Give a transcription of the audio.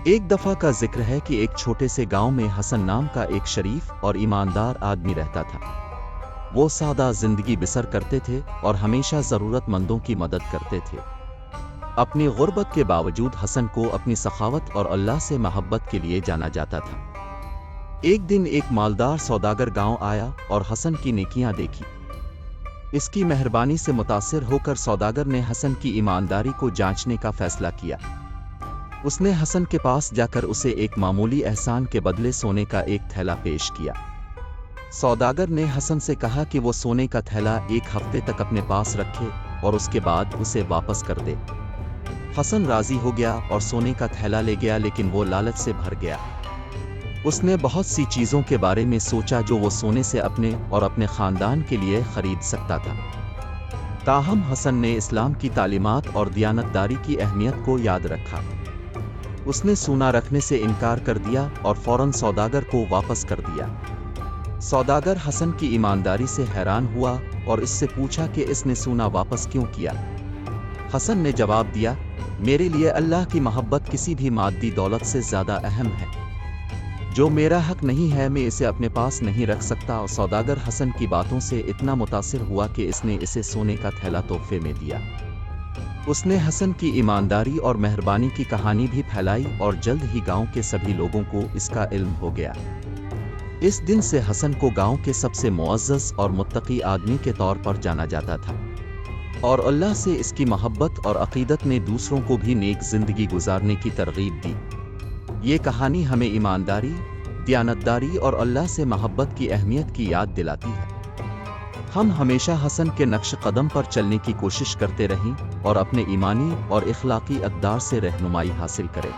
ایک دفعہ کا ذکر ہے کہ ایک چھوٹے سے گاؤں میں حسن نام کا ایک شریف اور ایماندار آدمی رہتا تھا۔ وہ سادہ زندگی بسر کرتے تھے اور ہمیشہ ضرورت مندوں کی مدد کرتے تھے۔ اپنی غربت کے باوجود حسن کو اپنی سخاوت اور اللہ سے محبت کے لیے جانا جاتا تھا۔ ایک دن ایک مالدار سوداگر گاؤں آیا اور حسن کی نیکیاں دیکھی۔ اس کی مہربانی سے متاثر ہو کر سوداگر نے حسن کی ایمانداری کو جانچنے کا فیصلہ کیا۔ اس نے حسن کے پاس جا کر اسے ایک معمولی احسان کے بدلے سونے کا ایک تھیلا پیش کیا۔ سوداگر نے حسن سے کہا کہ وہ سونے کا تھیلا ایک ہفتے تک اپنے پاس رکھے اور اس کے بعد اسے واپس کر دے۔ حسن راضی ہو گیا اور سونے کا تھیلا لے گیا، لیکن وہ لالچ سے بھر گیا۔ اس نے بہت سی چیزوں کے بارے میں سوچا جو وہ سونے سے اپنے اور اپنے خاندان کے لیے خرید سکتا تھا۔ تاہم حسن نے اسلام کی تعلیمات اور دیانتداری کی اہمیت کو یاد رکھا۔ اس نے سونا رکھنے سے انکار کر دیا اور فوراً سوداگر کو واپس کر دیا۔ سوداگر حسن کی ایمانداری سے حیران ہوا اور اس سے پوچھا کہ اس نے سونا واپس کیوں کیا۔ حسن نے جواب دیا، میرے لیے اللہ کی محبت کسی بھی مادی دولت سے زیادہ اہم ہے۔ جو میرا حق نہیں ہے میں اسے اپنے پاس نہیں رکھ سکتا۔ اور سوداگر حسن کی باتوں سے اتنا متاثر ہوا کہ اس نے اسے سونے کا تھیلا تحفے میں دیا۔ اس نے حسن کی ایمانداری اور مہربانی کی کہانی بھی پھیلائی اور جلد ہی گاؤں کے سبھی لوگوں کو اس کا علم ہو گیا۔ اس دن سے حسن کو گاؤں کے سب سے معزز اور متقی آدمی کے طور پر جانا جاتا تھا، اور اللہ سے اس کی محبت اور عقیدت نے دوسروں کو بھی نیک زندگی گزارنے کی ترغیب دی۔ یہ کہانی ہمیں ایمانداری، دیانتداری اور اللہ سے محبت کی اہمیت کی یاد دلاتی ہے۔ ہم ہمیشہ حسن کے نقش قدم پر چلنے کی کوشش کرتے رہیں اور اپنے ایمانی اور اخلاقی اقدار سے رہنمائی حاصل کریں۔